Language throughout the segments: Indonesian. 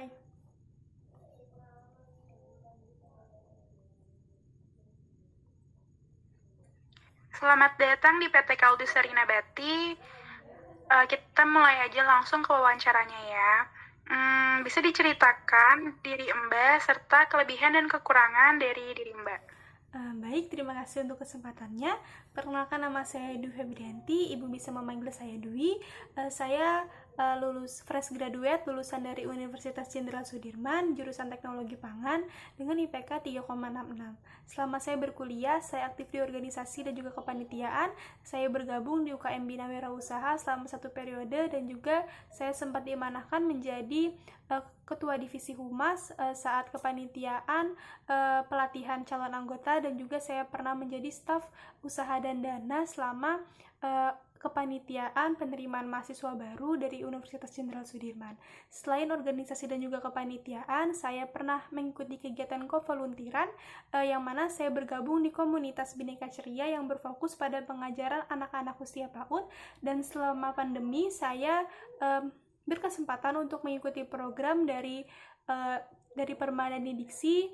Bye. Selamat datang di PT Kaldu Sari Nabati. Kita mulai aja langsung ke wawancaranya ya. Bisa diceritakan diri Mbak serta kelebihan dan kekurangan dari diri Mbak. Baik, terima kasih untuk kesempatannya. Perkenalkan, nama saya Dwi Febrianti, Ibu bisa memanggil saya Dwi. Saya lulus fresh graduate, lulusan dari Universitas Jenderal Sudirman, jurusan Teknologi Pangan, dengan IPK 3,66. Selama saya berkuliah, saya aktif di organisasi dan juga kepanitiaan. Saya bergabung di UKM Bina Wirausaha selama 1 periode, dan juga saya sempat diamanahkan menjadi Ketua Divisi Humas saat kepanitiaan pelatihan calon anggota, dan juga saya pernah menjadi staf usaha dan dana selama kepanitiaan penerimaan mahasiswa baru dari Universitas Jenderal Sudirman. Selain organisasi dan juga kepanitiaan, saya pernah mengikuti kegiatan kevoluntiran yang mana saya bergabung di komunitas Bhinneka Ceria yang berfokus pada pengajaran anak-anak usia PAUD, dan selama pandemi saya berkesempatan untuk mengikuti program dari Permada Diksi,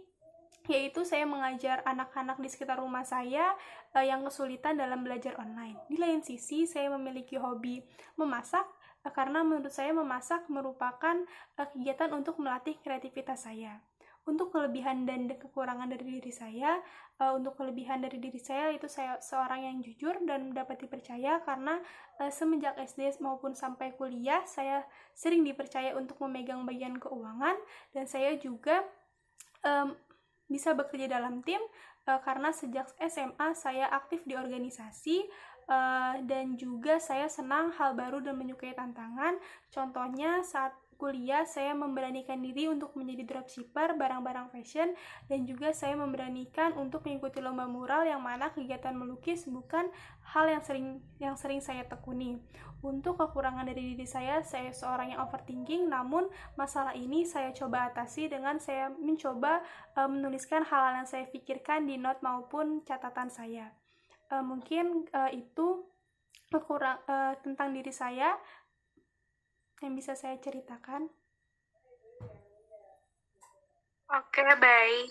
yaitu saya mengajar anak-anak di sekitar rumah saya yang kesulitan dalam belajar online. Di lain sisi, saya memiliki hobi memasak karena menurut saya memasak merupakan kegiatan untuk melatih kreativitas saya. Untuk kelebihan dan kekurangan dari diri saya, untuk kelebihan dari diri saya itu saya seorang yang jujur dan dapat dipercaya karena semenjak SD maupun sampai kuliah saya sering dipercaya untuk memegang bagian keuangan, dan saya juga bisa bekerja dalam tim karena sejak SMA saya aktif di organisasi, dan juga saya senang hal baru dan menyukai tantangan. Contohnya saat kuliah saya memberanikan diri untuk menjadi dropshipper barang-barang fashion, dan juga saya memberanikan untuk mengikuti lomba mural yang mana kegiatan melukis bukan hal yang sering saya tekuni. Untuk kekurangan dari diri saya seorang yang overthinking, namun masalah ini saya coba atasi dengan saya mencoba menuliskan hal-hal yang saya pikirkan di note maupun catatan saya. Mungkin itu tentang diri saya yang bisa saya ceritakan. Oke, baik.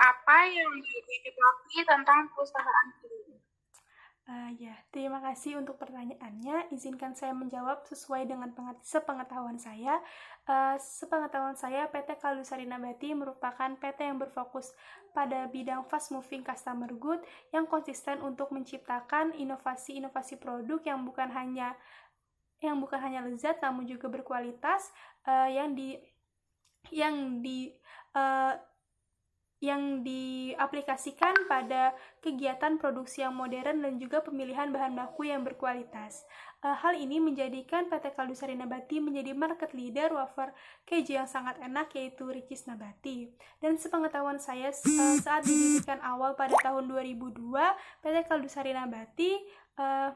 Apa yang diketahui tentang perusahaan ini? Terima kasih untuk pertanyaannya. Izinkan saya menjawab sesuai dengan sepengetahuan saya. Sepengetahuan saya, PT Kaldu Sari Nabati merupakan PT yang berfokus pada bidang fast moving customer good yang konsisten untuk menciptakan inovasi-inovasi produk yang bukan hanya lezat namun juga berkualitas, yang diaplikasikan pada kegiatan produksi yang modern dan juga pemilihan bahan baku yang berkualitas. Hal ini menjadikan PT Kaldu Sari Nabati menjadi market leader wafer keju yang sangat enak, yaitu Ricis Nabati. Dan sepengetahuan saya, saat didirikan awal pada tahun 2002, PT Kaldu Sari Nabati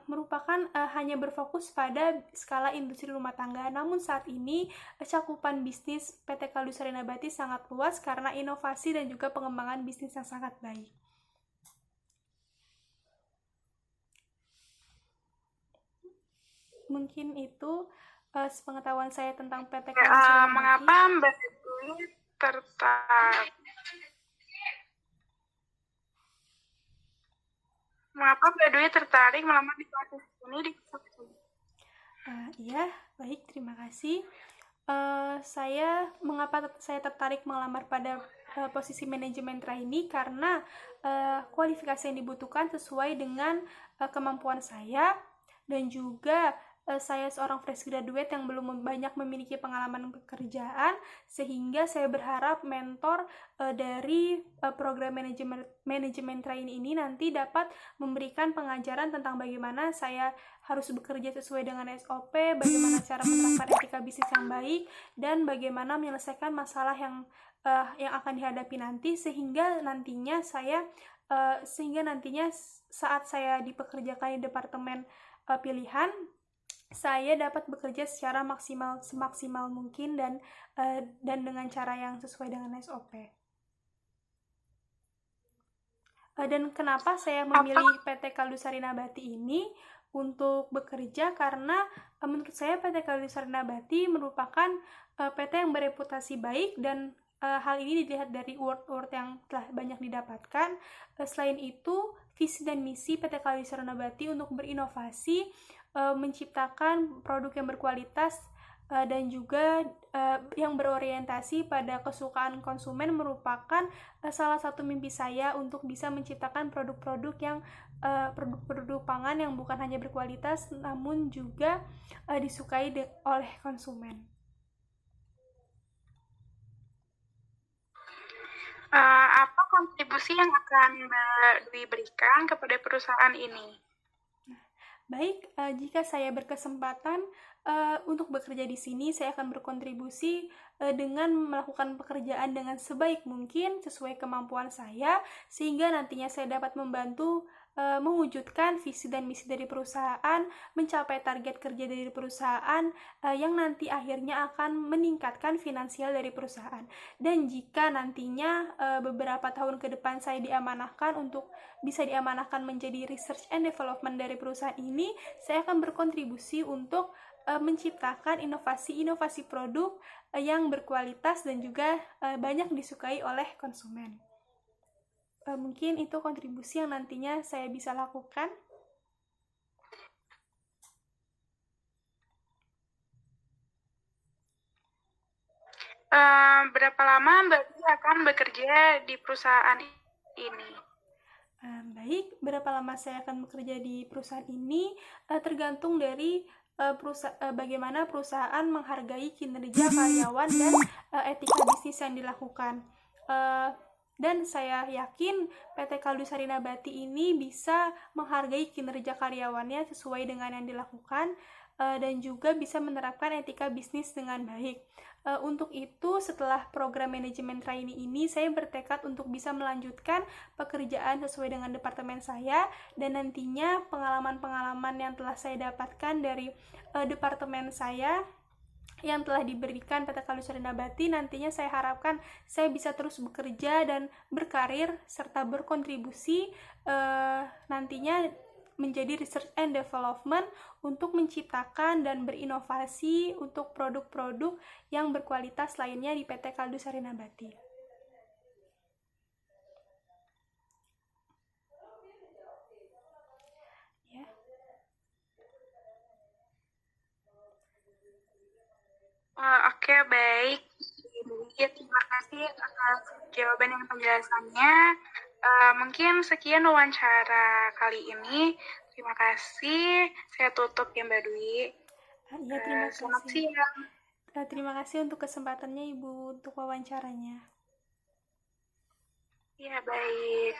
merupakan hanya berfokus pada skala industri rumah tangga. Namun saat ini cakupan bisnis PT Kaldu Sari Nabati sangat luas karena inovasi dan juga pengembangan bisnis yang sangat baik. Mungkin itu sepengetahuan saya tentang PT Kaldu Sari Nabati. Mengapa Mbak Dwi tertarik? Mengapa Mbak Dwi tertarik melamar di posisi ini di Iya, baik, terima kasih. Mengapa saya tertarik melamar pada posisi manajemen trainee, karena kualifikasi yang dibutuhkan sesuai dengan kemampuan saya, dan juga saya seorang fresh graduate yang belum banyak memiliki pengalaman pekerjaan, sehingga saya berharap mentor dari program manajemen trainee ini nanti dapat memberikan pengajaran tentang bagaimana saya harus bekerja sesuai dengan SOP, bagaimana cara menerapkan etika bisnis yang baik, dan bagaimana menyelesaikan masalah yang akan dihadapi nanti, sehingga nantinya saat saya dipekerjakan di departemen pilihan, saya dapat bekerja secara semaksimal mungkin dan dengan cara yang sesuai dengan SOP. Dan kenapa saya memilih PT Kaldu Sari Nabati ini? untuk bekerja karena menurut saya PT Kaldu Sarina Nabati merupakan PT yang bereputasi baik dan hal ini dilihat dari award-award yang telah banyak didapatkan. Selain itu, visi dan misi PT Kaldu Sarina Nabati untuk berinovasi, menciptakan produk yang berkualitas dan juga yang berorientasi pada kesukaan konsumen merupakan salah satu mimpi saya untuk bisa menciptakan produk-produk yang produk-produk pangan yang bukan hanya berkualitas namun juga disukai oleh konsumen. Apa kontribusi yang akan Mbak Dwi berikan kepada perusahaan ini? Baik, jika saya berkesempatan untuk bekerja di sini, saya akan berkontribusi dengan melakukan pekerjaan dengan sebaik mungkin sesuai kemampuan saya, sehingga nantinya saya dapat membantu mewujudkan visi dan misi dari perusahaan, mencapai target kerja dari perusahaan yang nanti akhirnya akan meningkatkan finansial dari perusahaan. Dan jika nantinya beberapa tahun ke depan saya diamanahkan untuk bisa diamanahkan menjadi research and development dari perusahaan ini, saya akan berkontribusi untuk menciptakan inovasi-inovasi produk yang berkualitas dan juga banyak disukai oleh konsumen. Mungkin itu kontribusi yang nantinya saya bisa lakukan. Berapa lama Mbak Dwi akan bekerja di perusahaan ini? Baik, berapa lama saya akan bekerja di perusahaan ini tergantung dari bagaimana perusahaan menghargai kinerja karyawan dan etika bisnis yang dilakukan. Dan saya yakin PT Kaldu Sarina Nabati ini bisa menghargai kinerja karyawannya sesuai dengan yang dilakukan dan juga bisa menerapkan etika bisnis dengan baik. Untuk itu, setelah program manajemen trainee ini, saya bertekad untuk bisa melanjutkan pekerjaan sesuai dengan departemen saya dan nantinya pengalaman-pengalaman yang telah saya dapatkan dari departemen saya yang telah diberikan PT Kaldu Sarina Nabati, nantinya saya harapkan saya bisa terus bekerja dan berkarir serta berkontribusi nantinya menjadi research and development untuk menciptakan dan berinovasi untuk produk-produk yang berkualitas lainnya di PT Kaldu Sarina Nabati. Ya. Oke, baik. Terima kasih atas jawaban dan penjelasannya. Mungkin sekian wawancara kali ini. Terima kasih. Saya tutup ya Mbak Dwi. Ya, terima kasih. Selamat siang. Terima kasih untuk kesempatannya Ibu untuk wawancaranya. Ya, baik.